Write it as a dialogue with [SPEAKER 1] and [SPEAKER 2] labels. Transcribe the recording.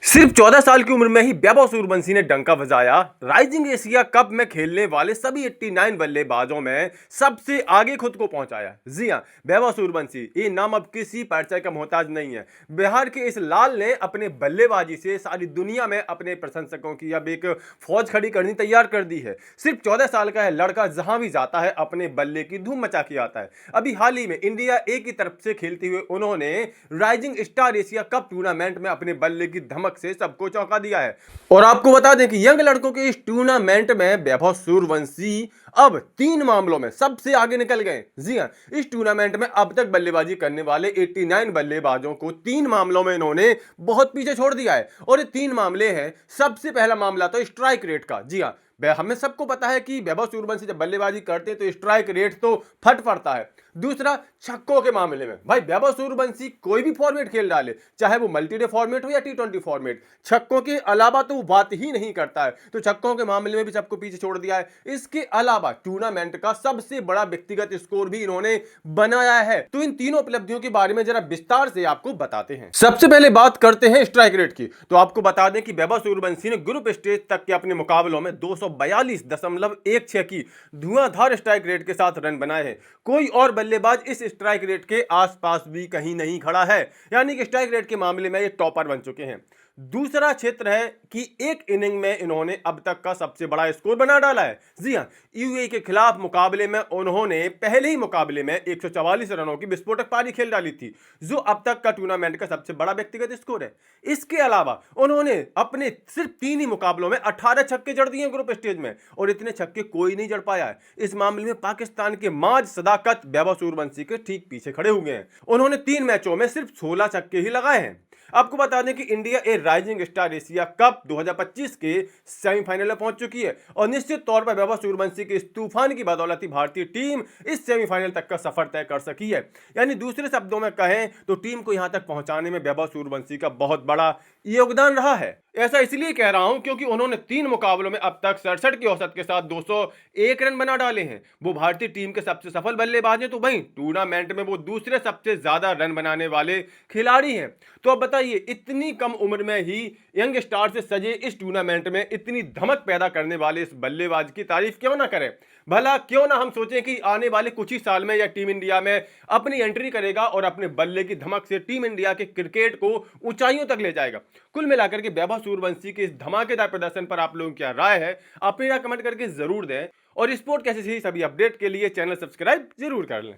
[SPEAKER 1] सिर्फ 14 साल की उम्र में ही वैभव सूर्यवंशी ने डंका बजाया। राइजिंग एशिया कप में खेलने वाले सभी 89 बल्लेबाजों में सबसे आगे खुद को पहुंचाया। जी हां, वैभव सूर्यवंशी ये नाम अब किसी परिचय का मोहताज नहीं है। बिहार के इस लाल ने अपने बल्लेबाजी से सारी दुनिया में अपने प्रशंसकों की अब एक फौज खड़ी करनी तैयार कर दी है। सिर्फ 14 साल का है लड़का, जहां भी जाता है अपने बल्ले की धूम मचा के आता है। अभी हाल ही में इंडिया ए की तरफ से खेलते हुए उन्होंने rising star Asia cup tournament में अपने बल्ले की धमक से सबको चौंका दिया है। और आपको बता दें कि यंग लड़कों के इस टूर्नामेंट में वैभव सूर्यवंशी अब 3 मामलों में सबसे आगे निकल गए। जी हां, इस टूर्नामेंट में अब तक बल्लेबाजी करने वाले 89 बल्लेबाजों को 3 मामलों में इन्होंने बहुत पीछे छोड़ दिया है। और ये 3 मामले हैं। सबसे पहला मामला तो स्ट्राइक रेट का। जी हां, हमें सबको पता है कि वैभव सूर्यवंशी जब बल्लेबाजी करते हैं तो स्ट्राइक रेट तो फट पड़ता है। दूसरा, छक्कों के मामले में भाई वैभव सूर्यवंशी कोई भी फॉर्मेट खेल डाले, चाहे वो मल्टीडे फॉर्मेट हो या टी20 फॉर्मेट, छक्कों के अलावा तो वो बात ही नहीं करता है। तो छक्कों के मामले में भी सबको पीछे छोड़ दिया है। इसके अलावा टूर्नामेंट का सबसे बड़ा व्यक्तिगत स्कोर भी इन्होंने बनाया है। तो इन तीनों उपलब्धियों के बारे में जरा विस्तार से आपको बताते हैं। सबसे पहले बात करते हैं स्ट्राइक रेट की। तो आपको बता दें कि वैभव सूर्यवंशी ने ग्रुप स्टेज तक के अपने मुकाबलों में 242.16 की धुआंधार स्ट्राइक रेट के साथ रन बनाए हैं। कोई और बल्लेबाज इस स्ट्राइक रेट के आसपास भी कहीं नहीं खड़ा है, यानी कि स्ट्राइक रेट के मामले में ये टॉपर बन चुके हैं। दूसरा क्षेत्र है कि एक इनिंग में इन्होंने अब तक का सबसे बड़ा स्कोर बना डाला है। जी हां, यूएई के खिलाफ मुकाबले में उन्होंने पहले ही मुकाबले में 144 रनों की विस्फोटक पारी खेल डाली थी, जो अब तक का टूर्नामेंट का सबसे बड़ा व्यक्तिगत स्कोर है। इसके अलावा उन्होंने अपने सिर्फ 3 ही मुकाबलों में 18 छक्के जड़ दिए ग्रुप स्टेज में, और इतने छक्के कोई नहीं जड़ पाया है। इस मामले में पाकिस्तान के माज सदाकत वैभव सूर्यवंशी के ठीक पीछे खड़े हुए हैं। उन्होंने 3 मैचों में सिर्फ 16 छक्के ही लगाए हैं। आपको बता दें कि इंडिया ए राइजिंग स्टार एशिया कप 2025 के सेमीफाइनल में पहुंच चुकी है, और निश्चित तौर पर वैभव सूर्यवंशी के इस तूफान की बदौलत भारतीय टीम इस सेमीफाइनल तक का सफर तय कर सकी है। यानी दूसरे शब्दों में कहें तो टीम को यहां तक पहुंचाने में वैभव सूर्यवंशी का बहुत बड़ा योगदान रहा है। ऐसा इसलिए कह रहा हूं क्योंकि उन्होंने 3 मुकाबलों में अब तक 67 की औसत के साथ 201 रन बना डाले हैं। वो भारतीय टीम के सबसे सफल बल्लेबाज हैं, तो वहीं टूर्नामेंट में वो दूसरे सबसे ज्यादा रन बनाने वाले खिलाड़ी हैं। तो अब बताइए, इतनी कम उम्र में ही यंग स्टार से सजे इस टूर्नामेंट में इतनी धमक पैदा करने वाले इस बल्लेबाज की तारीफ क्यों ना करें। भला क्यों ना हम सोचें कि आने वाले कुछ ही साल में यह टीम इंडिया में अपनी एंट्री करेगा और अपने बल्ले की धमक से टीम इंडिया के क्रिकेट को ऊंचाइयों तक ले जाएगा। कुल मिलाकर के वैभव सूर्यवंशी के इस धमाकेदार प्रदर्शन पर आप लोगों की क्या राय है, अपनी राय कमेंट करके जरूर दें। और स्पोर्ट कैसे सभी अपडेट के लिए चैनल सब्सक्राइब जरूर कर लें।